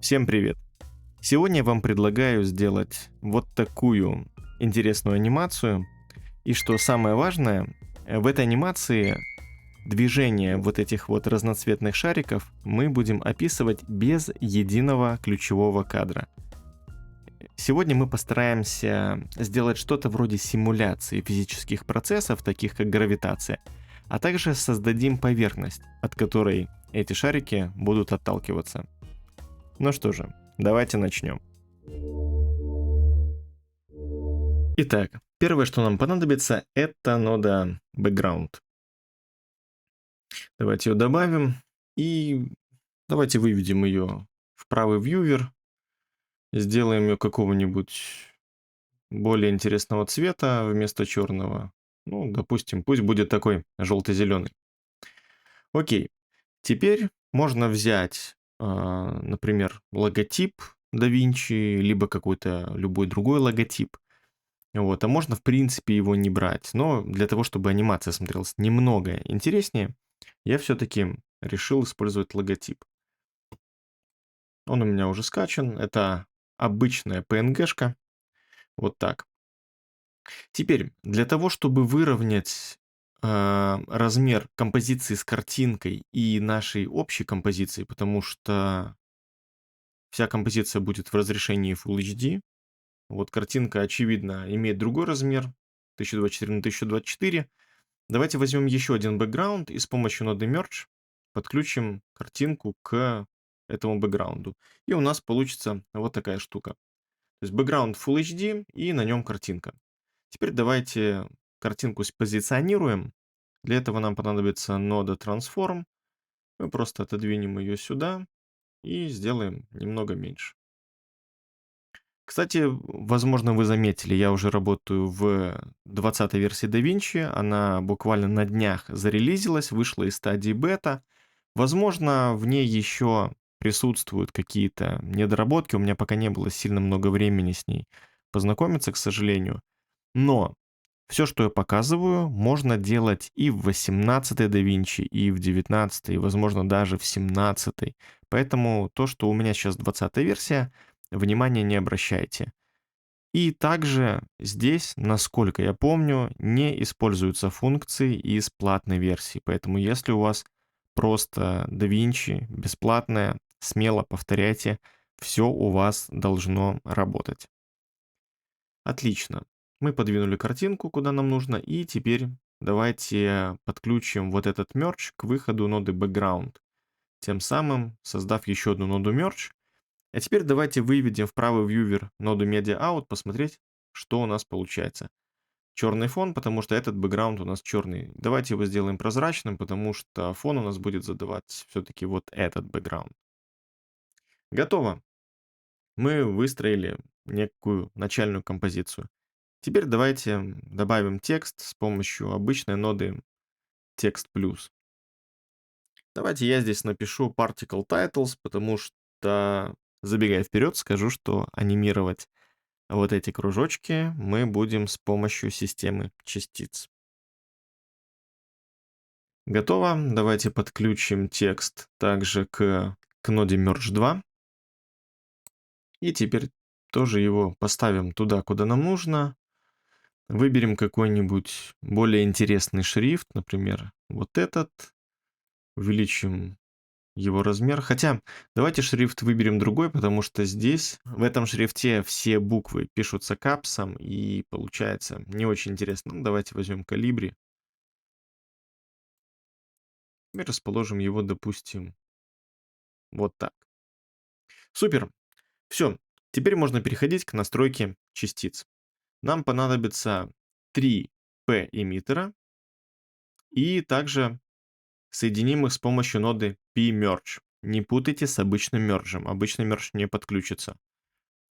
Всем привет! Сегодня я вам предлагаю сделать вот такую интересную анимацию. И что самое важное, в этой анимации движение вот этих вот разноцветных шариков мы будем описывать без единого ключевого кадра. Сегодня мы постараемся сделать что-то вроде симуляции физических процессов, таких как гравитация, а также создадим поверхность, от которой эти шарики будут отталкиваться. Ну что же, давайте начнем. Итак, первое, что нам понадобится, это нода background. Давайте ее добавим и давайте выведем ее в правый вьювер. Сделаем ее какого-нибудь более интересного цвета вместо черного. Ну, допустим, пусть будет такой желто-зеленый. Окей, теперь можно взять, например, логотип DaVinci, либо какой-то любой другой логотип. Вот, а можно, в принципе, его не брать. Но для того, чтобы анимация смотрелась немного интереснее, я все-таки решил использовать логотип. Он у меня уже скачан. Это обычная PNG-шка. Вот так. Теперь, для того, чтобы выровнять размер композиции с картинкой и нашей общей композиции, потому что вся композиция будет в разрешении Full HD. Вот картинка, очевидно, имеет другой размер, 1024 на 1024. Давайте возьмем еще один бэкграунд и с помощью ноды Merge подключим картинку к этому бэкграунду. И у нас получится вот такая штука. То есть бэкграунд Full HD и на нем картинка. Теперь давайте картинку спозиционируем. Для этого нам понадобится нода Transform. Мы просто отодвинем ее сюда и сделаем немного меньше. Кстати, возможно, вы заметили, я уже работаю в 20-й версии DaVinci, она буквально на днях зарелизилась, вышла из стадии бета. Возможно, в ней еще присутствуют какие-то недоработки, у меня пока не было сильно много времени с ней познакомиться, к сожалению. Но все, что я показываю, можно делать и в 18-й DaVinci, и в 19-й, и, возможно, даже в 17-й. Поэтому то, что у меня сейчас 20-я версия, внимания не обращайте. И также здесь, насколько я помню, не используются функции из платной версии. Поэтому если у вас просто DaVinci бесплатная, смело повторяйте, все у вас должно работать. Отлично. Мы подвинули картинку, куда нам нужно, и теперь давайте подключим вот этот merge к выходу ноды background, тем самым создав еще одну ноду merge. А теперь давайте выведем в правый вьювер ноду media out, посмотреть, что у нас получается. Черный фон, потому что этот бэкграунд у нас черный. Давайте его сделаем прозрачным, потому что фон у нас будет задавать все-таки вот этот бэкграунд. Готово. Мы выстроили некую начальную композицию. Теперь давайте добавим текст с помощью обычной ноды текст плюс. Давайте я здесь напишу particle titles, потому что, забегая вперед, скажу, что анимировать вот эти кружочки мы будем с помощью системы частиц. Готово. Давайте подключим текст также к ноде merge 2. И теперь тоже его поставим туда, куда нам нужно. Выберем какой-нибудь более интересный шрифт, например, вот этот. Увеличим его размер. Хотя, давайте шрифт выберем другой, потому что здесь, в этом шрифте, все буквы пишутся капсом, и получается не очень интересно. Ну, давайте возьмем Calibri и расположим его, допустим, вот так. Супер! Все, теперь можно переходить к настройке частиц. Нам понадобится 3 P-эмиттера, и также соединим их с помощью ноды pMerge. Не путайте с обычным мержем. Обычный мердж не подключится.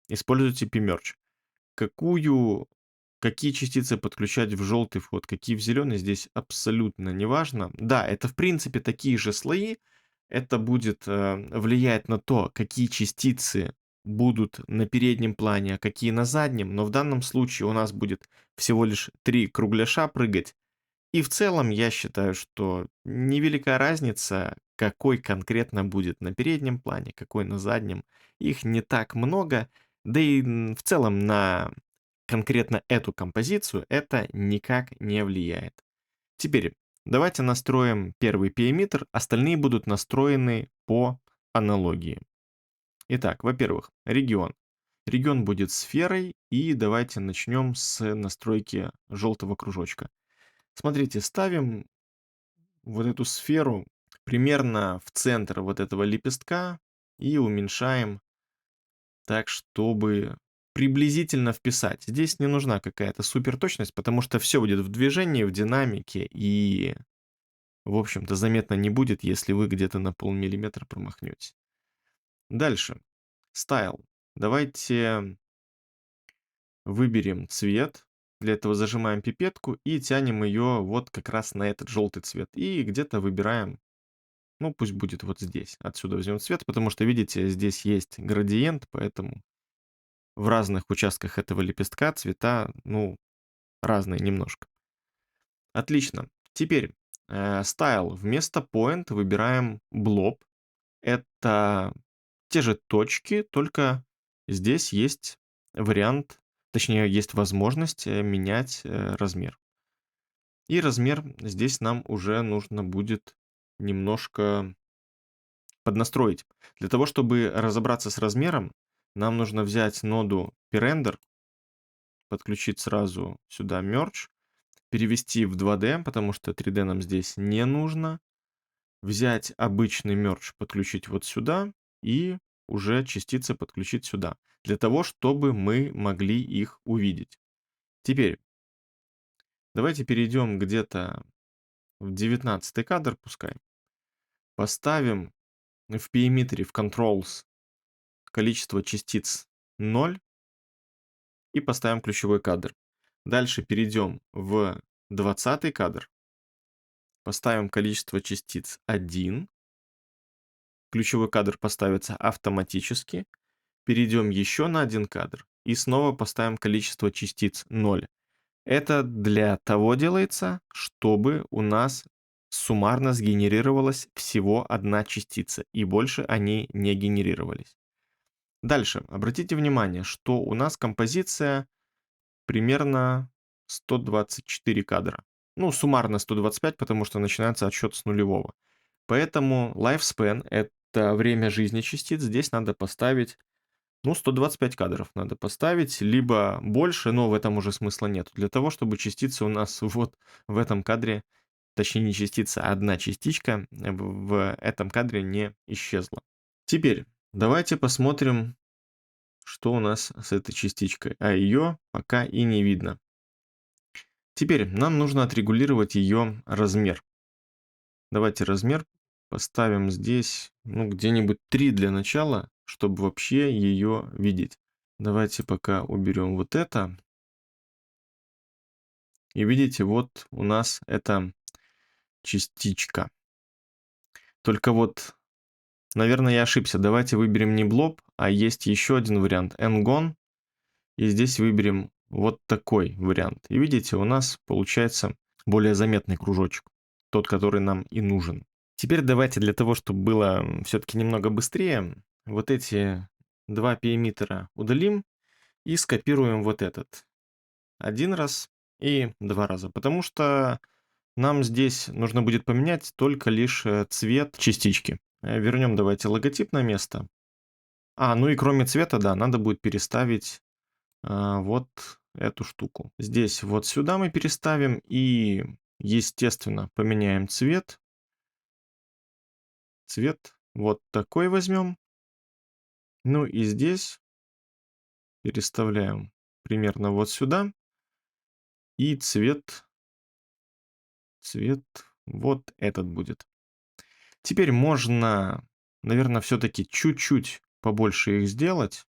Используйте pMerge. Какие частицы подключать в желтый вход, какие в зеленый, здесь абсолютно не важно. Да, это в принципе такие же слои. Это будет влиять на то, какие частицы будут на переднем плане, а какие на заднем. Но в данном случае у нас будет всего лишь 3 кругляша прыгать. И в целом я считаю, что невелика разница, какой конкретно будет на переднем плане, какой на заднем. Их не так много, да и в целом на конкретно эту композицию это никак не влияет. Теперь давайте настроим первый PMeter, остальные будут настроены по аналогии. Итак, во-первых, регион. Регион будет сферой, и давайте начнем с настройки желтого кружочка. Смотрите, ставим вот эту сферу примерно в центр вот этого лепестка и уменьшаем так, чтобы приблизительно вписать. Здесь не нужна какая-то супер точность, потому что все будет в движении, в динамике, и, в общем-то, заметно не будет, если вы где-то на полмиллиметра промахнетесь. Дальше. Style. Давайте выберем цвет. Для этого зажимаем пипетку и тянем ее вот как раз на этот желтый цвет. И где-то выбираем, ну пусть будет вот здесь. Отсюда возьмем цвет, потому что, видите, здесь есть градиент, поэтому в разных участках этого лепестка цвета, ну, разные немножко. Отлично. Теперь style. Вместо point выбираем blob. Это те же точки, только здесь есть вариант, точнее, есть возможность менять размер. И размер здесь нам уже нужно будет немножко поднастроить. Для того, чтобы разобраться с размером, нам нужно взять ноду PRender, подключить сразу сюда Merge, перевести в 2D, потому что 3D нам здесь не нужно, взять обычный Merge, подключить вот сюда и уже частицы подключить сюда, для того, чтобы мы могли их увидеть. Теперь давайте перейдем где-то в 19 кадр, пускай. Поставим в периметре, в Controls количество частиц 0 и поставим ключевой кадр. Дальше перейдем в 20 кадр, поставим количество частиц 1, ключевой кадр поставится автоматически, перейдем еще на один кадр и снова поставим количество частиц 0. Это для того делается, чтобы у нас суммарно сгенерировалась всего одна частица, и больше они не генерировались. Дальше, обратите внимание, что у нас композиция примерно 124 кадра. Ну, суммарно 125, потому что начинается отсчет с нулевого. Поэтому lifespan — это время жизни частиц. Здесь надо поставить, ну, 125 кадров надо поставить, либо больше, но в этом уже смысла нет. Для того, чтобы частица у нас вот в этом кадре, точнее не частица, а одна частичка в этом кадре не исчезла. Теперь давайте посмотрим, что у нас с этой частичкой, а ее пока и не видно. Теперь нам нужно отрегулировать ее размер. Давайте размер поставим здесь, ну, где-нибудь 3 для начала, чтобы вообще ее видеть. Давайте пока уберем вот это. И видите, вот у нас эта частичка. Только вот, наверное, я ошибся. Давайте выберем не блоб, а есть еще один вариант. Ngon. И здесь выберем вот такой вариант. И видите, у нас получается более заметный кружочек. Тот, который нам и нужен. Теперь давайте для того, чтобы было все-таки немного быстрее, вот эти два периметра удалим и скопируем вот этот. Один раз и два раза. Потому что нам здесь нужно будет поменять только лишь цвет частички. Вернем давайте логотип на место. Ну и кроме цвета, да, надо будет переставить вот эту штуку. Здесь вот сюда мы переставим и, естественно, поменяем цвет. Цвет вот такой возьмем. Ну и здесь переставляем примерно вот сюда. И цвет вот этот будет. Теперь можно, наверное, все-таки чуть-чуть побольше их сделать.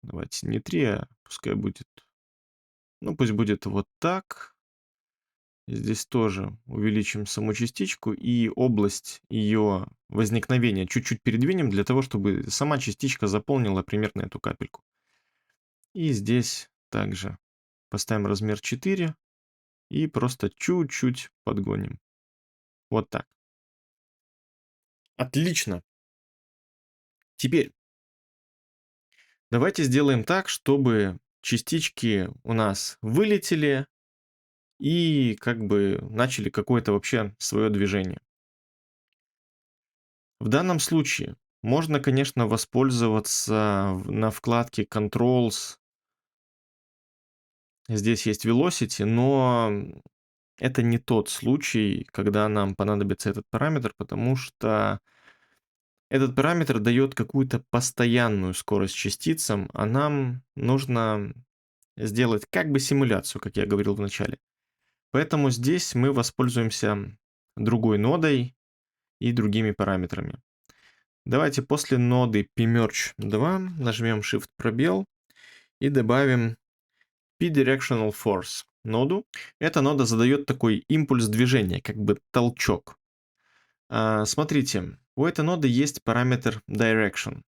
Давайте не 3, а пускай будет, ну пусть будет вот так. Здесь тоже увеличим саму частичку и область ее возникновения чуть-чуть передвинем для того, чтобы сама частичка заполнила примерно эту капельку. И здесь также поставим размер 4 И просто чуть-чуть подгоним. Вот так. Отлично. Теперь давайте сделаем так, чтобы частички у нас вылетели и как бы начали какое-то вообще свое движение. В данном случае можно, конечно, воспользоваться на вкладке Controls. Здесь есть Velocity, но это не тот случай, когда нам понадобится этот параметр, потому что этот параметр дает какую-то постоянную скорость частицам, а нам нужно сделать как бы симуляцию, как я говорил в начале. Поэтому здесь мы воспользуемся другой нодой и другими параметрами. Давайте после ноды pmerge 2 нажмем Shift пробел и добавим p-directional force ноду. Эта нода задает такой импульс движения, как бы толчок. Смотрите, у этой ноды есть параметр direction.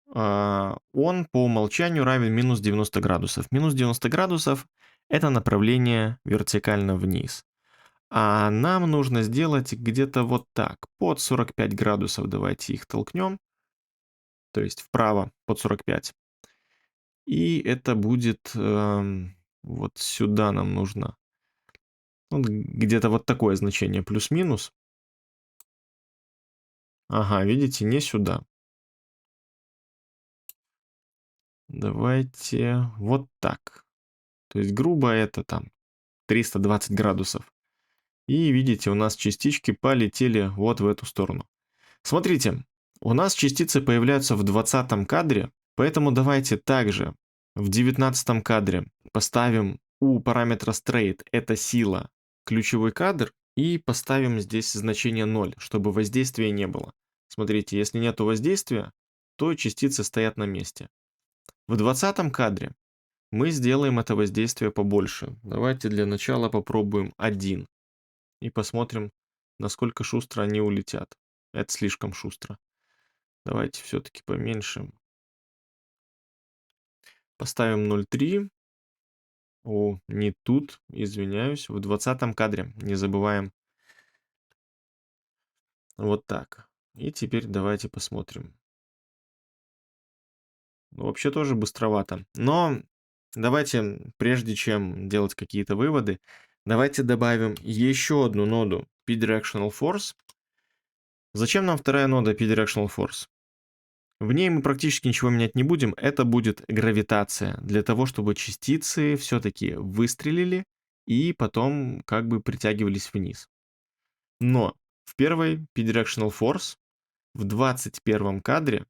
Он по умолчанию равен минус 90 градусов. Минус 90 градусов – это направление вертикально вниз. А нам нужно сделать где-то вот так, под 45 градусов давайте их толкнем, то есть вправо под 45. И это будет вот сюда нам нужно. Где-то вот такое значение, плюс-минус. Ага, видите, не сюда. Давайте вот так. То есть грубо это там 320 градусов. И видите, у нас частички полетели вот в эту сторону. Смотрите, у нас частицы появляются в 20 кадре, поэтому давайте также в 19 кадре поставим у параметра straight, это сила, ключевой кадр, и поставим здесь значение 0, чтобы воздействия не было. Смотрите, если нет воздействия, то частицы стоят на месте. В 20 кадре мы сделаем это воздействие побольше. Давайте для начала попробуем 1 и посмотрим, насколько шустро они улетят. Это слишком шустро. Давайте все-таки поменьше. Поставим 0,3. О, не тут, извиняюсь. В 20 кадре, не забываем. Вот так. И теперь давайте посмотрим. Ну, вообще тоже быстровато. Но давайте, прежде чем делать какие-то выводы, давайте добавим еще одну ноду p-directional force. Зачем нам вторая нода p-directional force? В ней мы практически ничего менять не будем, это будет гравитация, для того, чтобы частицы все-таки выстрелили и потом как бы притягивались вниз. Но в первой p-directional force в 21 кадре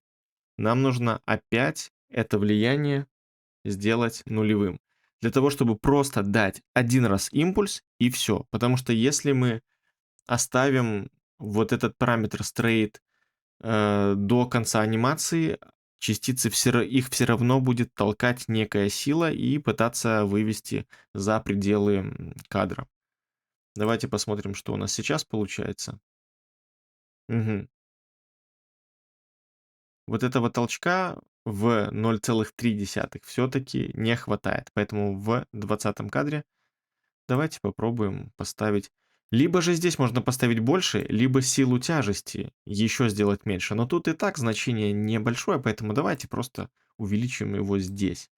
нам нужно опять это влияние сделать нулевым. Для того, чтобы просто дать один раз импульс и все. Потому что если мы оставим вот этот параметр straight до конца анимации, частицы их все равно будет толкать некая сила и пытаться вывести за пределы кадра. Давайте посмотрим, что у нас сейчас получается. Мгм. Вот этого толчка в 0,3 все-таки не хватает. Поэтому в 20 кадре давайте попробуем поставить. Либо же здесь можно поставить больше, либо силу тяжести еще сделать меньше. Но тут и так значение небольшое, поэтому давайте просто увеличим его здесь.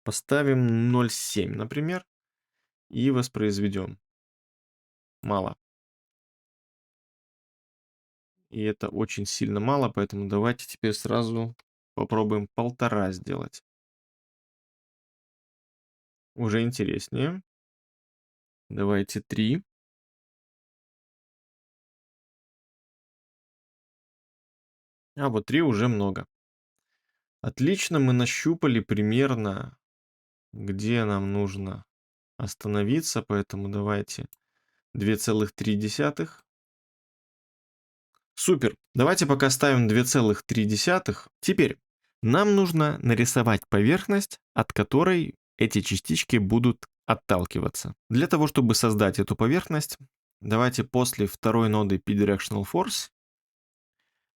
Поставим 0,7, например, и воспроизведем. Мало. И это очень сильно мало, поэтому давайте теперь сразу попробуем 1,5 сделать. Уже интереснее. Давайте 3. А вот 3 уже много. Отлично, мы нащупали примерно, где нам нужно остановиться, поэтому давайте 2,3. Супер. Давайте пока ставим 2,3. Теперь нам нужно нарисовать поверхность, от которой эти частички будут отталкиваться. Для того, чтобы создать эту поверхность, давайте после второй ноды p-directional force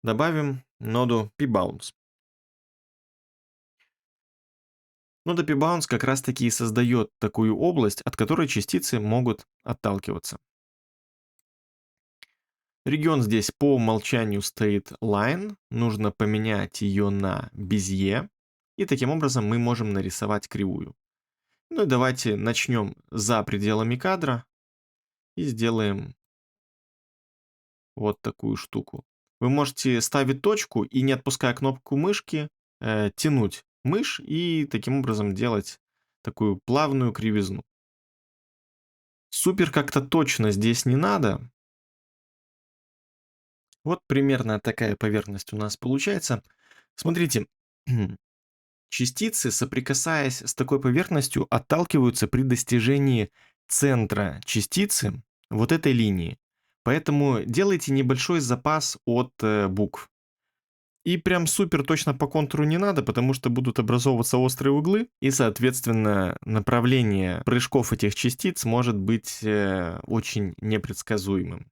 добавим ноду p-bounce. Нода P-Bounce как раз таки и создает такую область, от которой частицы могут отталкиваться. Регион здесь по умолчанию стоит line, нужно поменять ее на Bezier, и таким образом мы можем нарисовать кривую. Ну и давайте начнем за пределами кадра и сделаем вот такую штуку. Вы можете ставить точку и, не отпуская кнопку мышки, тянуть мышь и таким образом делать такую плавную кривизну. Супер как-то точно здесь не надо. Вот примерно такая поверхность у нас получается. Смотрите, частицы, соприкасаясь с такой поверхностью, отталкиваются при достижении центра частицы вот этой линии. Поэтому делайте небольшой запас от букв. И прям супер точно по контуру не надо, потому что будут образовываться острые углы, и, соответственно, направление прыжков этих частиц может быть очень непредсказуемым.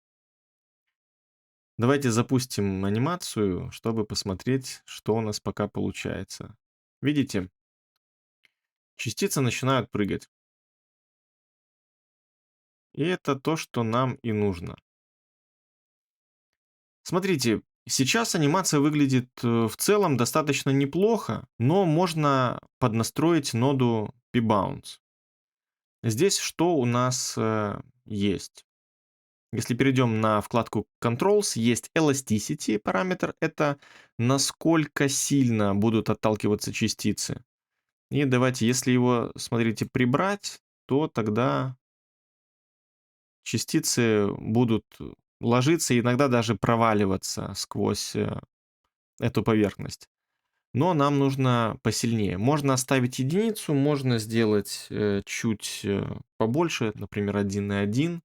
Давайте запустим анимацию, чтобы посмотреть, что у нас пока получается. Видите, частицы начинают прыгать. И это то, что нам и нужно. Смотрите, сейчас анимация выглядит в целом достаточно неплохо, но можно поднастроить ноду P-Bounce. Здесь что у нас есть? Если перейдем на вкладку Controls, есть Elasticity параметр, это насколько сильно будут отталкиваться частицы. И давайте, если его, смотрите, прибрать, то тогда частицы будут ложиться и иногда даже проваливаться сквозь эту поверхность. Но нам нужно посильнее. Можно оставить единицу, можно сделать чуть побольше, например, 1,1.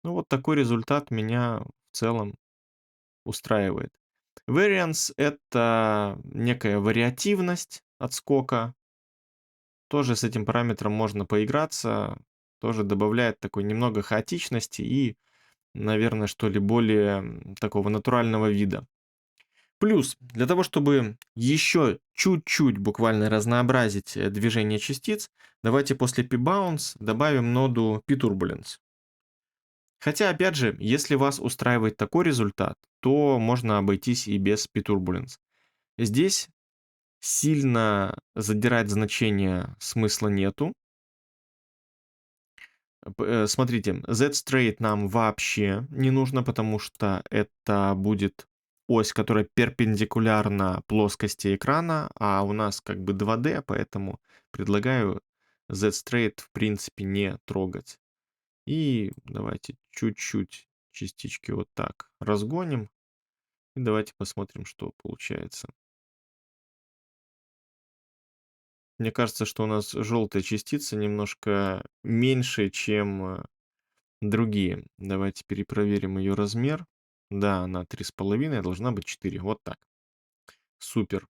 Ну вот такой результат меня в целом устраивает. Variance — это некая вариативность отскока. Тоже с этим параметром можно поиграться. Тоже добавляет такой немного хаотичности и, наверное, что ли, более такого натурального вида. Плюс, для того, чтобы еще чуть-чуть буквально разнообразить движение частиц, давайте после P-Bounce добавим ноду P-Turbulence. Хотя, опять же, если вас устраивает такой результат, то можно обойтись и без P-Turbulence. Здесь сильно задирать значение смысла нету. Смотрите, Z-Straight нам вообще не нужно, потому что это будет ось, которая перпендикулярна плоскости экрана, а у нас как бы 2D, поэтому предлагаю Z-Straight в принципе не трогать. И давайте чуть-чуть частички вот так разгоним. И давайте посмотрим, что получается. Мне кажется, что у нас желтая частица немножко меньше, чем другие. Давайте перепроверим ее размер. Да, она 3,5, должна быть 4. Вот так. Супер.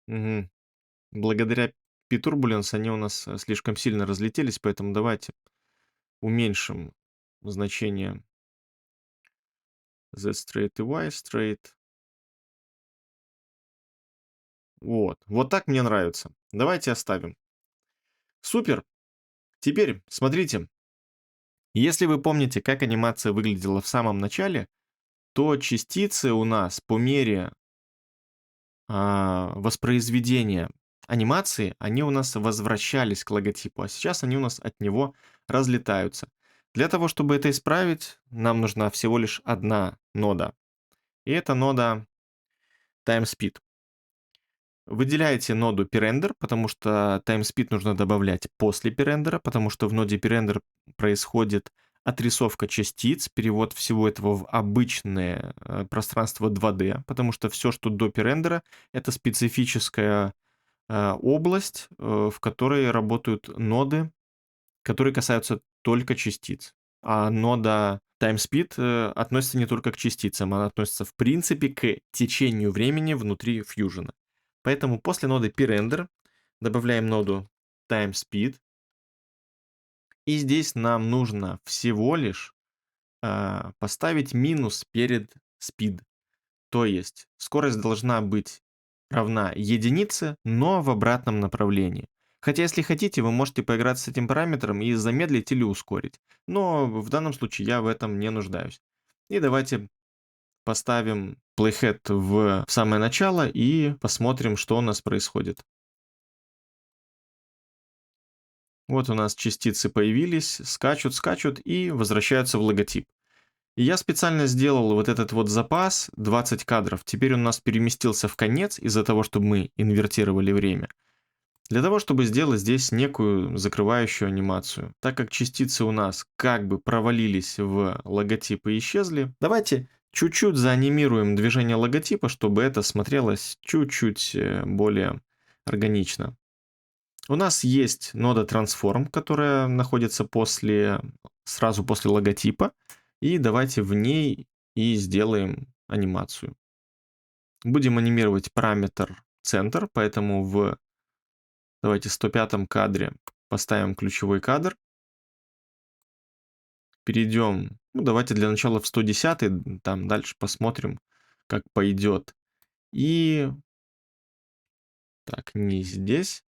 Мгм. Благодаря P-Turbulence они у нас слишком сильно разлетелись, поэтому давайте уменьшим значение Z-Straight и Y-Straight. Вот. Вот так мне нравится. Давайте оставим. Супер. Теперь смотрите. Если вы помните, как анимация выглядела в самом начале, то частицы у нас по мере воспроизведения анимации, они у нас возвращались к логотипу, а сейчас они у нас от него разлетаются. Для того, чтобы это исправить, нам нужна всего лишь одна нода. И это нода TimeSpeed. Выделяете ноду PRender, потому что TimeSpeed нужно добавлять после PRender, потому что в ноде PRender происходит отрисовка частиц, перевод всего этого в обычное пространство 2D, потому что все, что до PRender, это специфическая область, в которой работают ноды, которые касаются только частиц. А нода TimeSpeed относится не только к частицам, она относится в принципе к течению времени внутри Fusion. Поэтому после ноды PRender добавляем ноду TimeSpeed. И здесь нам нужно всего лишь поставить минус перед speed. То есть скорость должна быть равна единице, но в обратном направлении. Хотя, если хотите, вы можете поиграть с этим параметром и замедлить или ускорить. Но в данном случае я в этом не нуждаюсь. И давайте поставим playhead в самое начало и посмотрим, что у нас происходит. Вот у нас частицы появились, скачут, скачут и возвращаются в логотип. И я специально сделал вот этот вот запас 20 кадров. Теперь он у нас переместился в конец из-за того, что мы инвертировали время. Для того, чтобы сделать здесь некую закрывающую анимацию. Так как частицы у нас как бы провалились в логотип и исчезли, давайте чуть-чуть заанимируем движение логотипа, чтобы это смотрелось чуть-чуть более органично. У нас есть нода Transform, которая находится сразу после логотипа. И давайте в ней и сделаем анимацию. Будем анимировать параметр центр, поэтому давайте 105 кадре поставим ключевой кадр. Перейдем, ну давайте для начала в 110, там дальше посмотрим, как пойдет. И так, не здесь.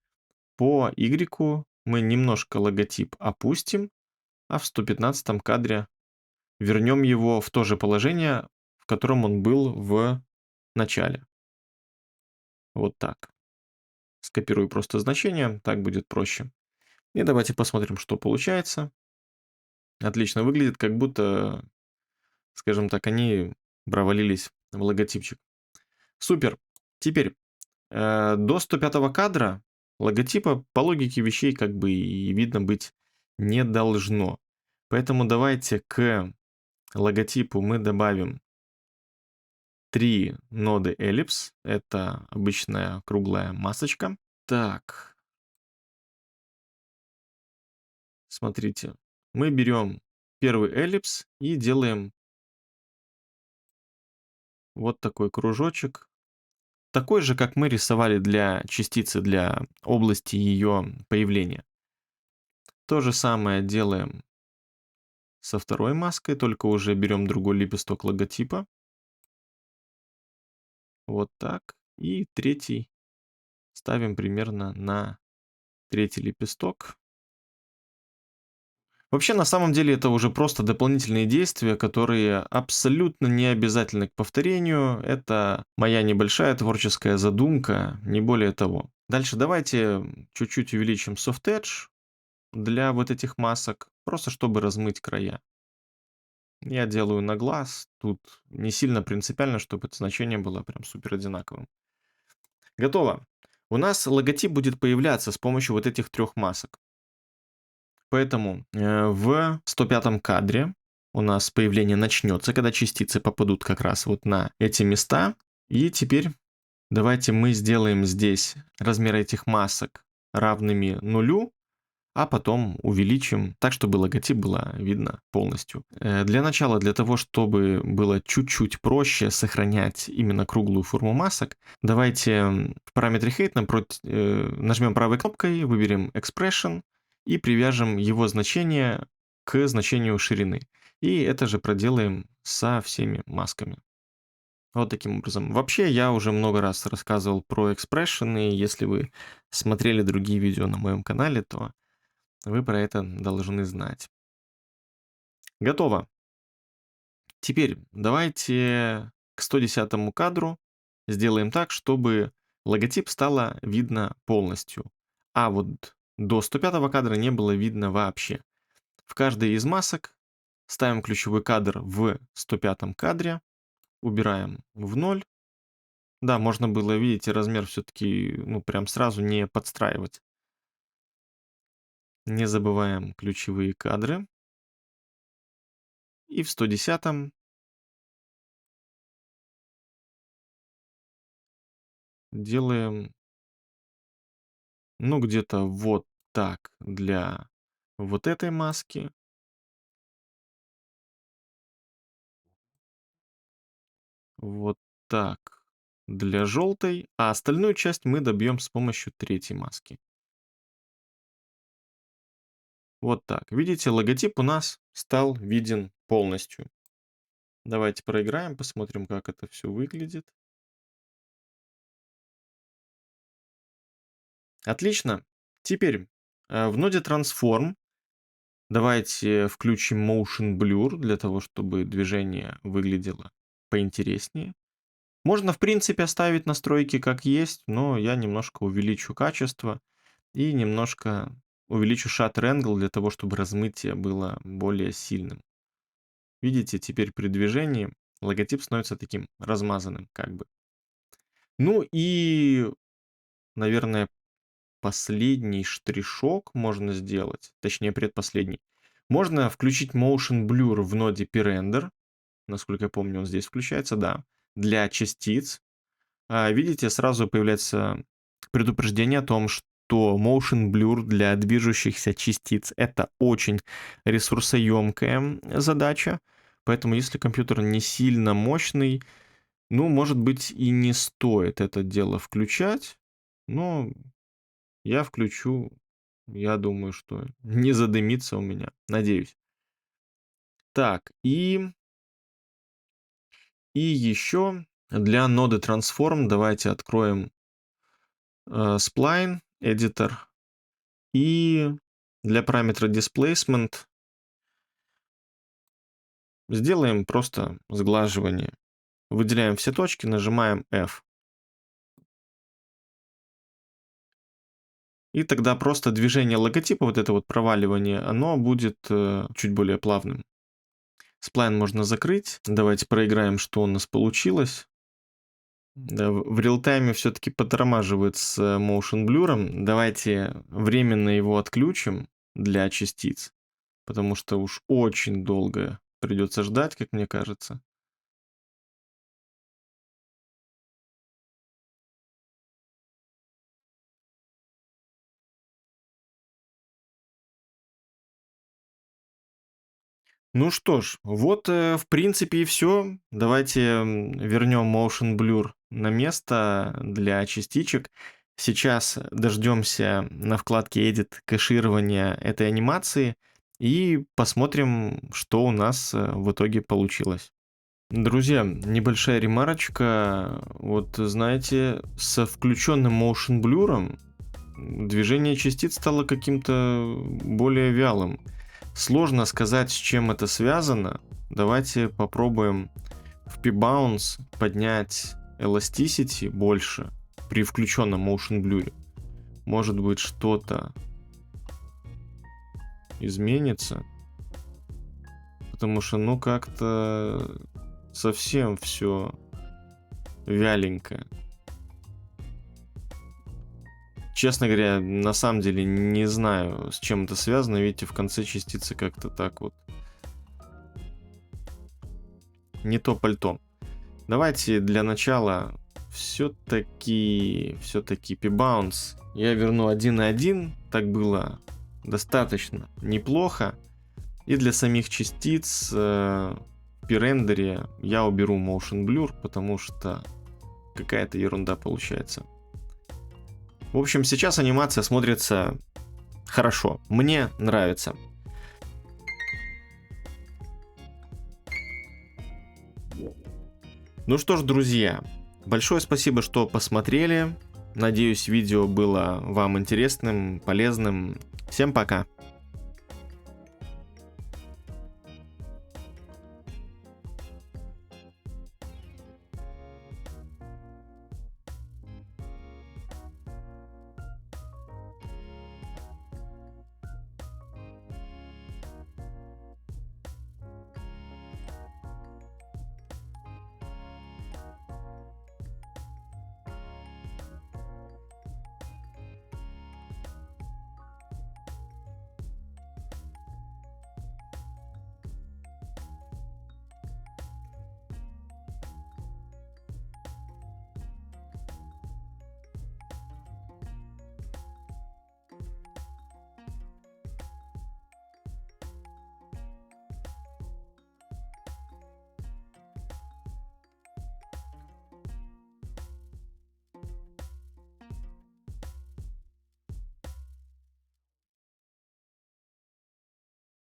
По Y мы немножко логотип опустим, а в 115 кадре вернем его в то же положение, в котором он был в начале. Вот так. Скопирую просто значение, так будет проще. И давайте посмотрим, что получается. Отлично выглядит, как будто, скажем так, они провалились в логотипчик. Супер. Теперь до 105 кадра логотипа по логике вещей как бы и видно быть не должно. Поэтому давайте к логотипу мы добавим 3 ноды эллипс. Это обычная круглая масочка. Так, смотрите, мы берем первый эллипс и делаем вот такой кружочек. Такой же, как мы рисовали для частицы, для области ее появления. То же самое делаем со второй маской, только уже берем другой лепесток логотипа. Вот так. И третий ставим примерно на третий лепесток. Вообще, на самом деле, это уже просто дополнительные действия, которые абсолютно не обязательны к повторению. Это моя небольшая творческая задумка, не более того. Дальше давайте чуть-чуть увеличим Soft Edge для вот этих масок, просто чтобы размыть края. Я делаю на глаз, тут не сильно принципиально, чтобы это значение было прям супер одинаковым. Готово. У нас логотип будет появляться с помощью вот этих трех масок. Поэтому в 105 кадре у нас появление начнется, когда частицы попадут как раз вот на эти места. И теперь давайте мы сделаем здесь размеры этих масок равными нулю, а потом увеличим так, чтобы логотип было видно полностью. Для начала, для того, чтобы было чуть-чуть проще сохранять именно круглую форму масок, давайте в параметре Height нажмем правой кнопкой, выберем Expression и привяжем его значение к значению ширины. И это же проделаем со всеми масками. Вот таким образом. Вообще, я уже много раз рассказывал про Expression, и если вы смотрели другие видео на моем канале, то вы про это должны знать. Готово. Теперь давайте к 110 кадру сделаем так, чтобы логотип стало видно полностью. А вот до 105 кадра не было видно вообще. В каждой из масок ставим ключевой кадр в 105 кадре, убираем в 0. Да, можно было, видите, размер все-таки, ну, прям сразу не подстраивать. Не забываем ключевые кадры. И в 110 делаем, ну, где-то вот так для вот этой маски. Вот так для желтой. А остальную часть мы добьем с помощью третьей маски. Вот так. Видите, логотип у нас стал виден полностью. Давайте проиграем, посмотрим, как это все выглядит. Отлично. Теперь в ноде Transform давайте включим Motion Blur для того, чтобы движение выглядело поинтереснее. Можно, в принципе, оставить настройки как есть, но я немножко увеличу качество и немножко увеличу Shutter Angle для того, чтобы размытие было более сильным. Видите, теперь при движении логотип становится таким размазанным как бы. Ну и, наверное, последний штришок можно сделать, точнее предпоследний. Можно включить Motion Blur в ноде P-Render, насколько я помню, он здесь включается, да, для частиц. Видите, сразу появляется предупреждение о том, что Motion Blur для движущихся частиц — это очень ресурсоемкая задача, поэтому если компьютер не сильно мощный, ну, может быть, и не стоит это дело включать, но я включу, я думаю, что не задымится у меня, надеюсь. Так, и еще для ноды Transform давайте откроем Spline Editor и для параметра Displacement сделаем просто сглаживание. Выделяем все точки, нажимаем F. И тогда просто движение логотипа, вот это вот проваливание, оно будет чуть более плавным. Сплайн можно закрыть. Давайте проиграем, что у нас получилось. Да, в реалтайме все-таки потормаживает с Motion Blur. Давайте временно его отключим для частиц, потому что уж очень долго придется ждать, как мне кажется. Ну что ж, вот в принципе и все. Давайте вернем Motion Blur на место для частичек. Сейчас дождемся на вкладке Edit кэширования этой анимации и посмотрим, что у нас в итоге получилось. Друзья, небольшая ремарочка. Вот знаете, со включенным Motion Blur движение частиц стало каким-то более вялым. Сложно сказать, с чем это связано. Давайте попробуем в P-Bounce поднять Elasticity больше при включенном Motion Blur. Может быть, что-то изменится. Потому что, ну, как-то совсем все вяленько. Честно говоря, на самом деле не знаю, с чем это связано. Видите, в конце частицы как-то так вот. Не то пальто. Давайте для начала все-таки P-Bounce я верну 1.1. Так было достаточно неплохо. И для самих частиц в P-рендере я уберу Motion Blur, потому что какая-то ерунда получается. В общем, сейчас анимация смотрится хорошо. Мне нравится. Ну что ж, друзья, большое спасибо, что посмотрели. Надеюсь, видео было вам интересным, полезным. Всем пока.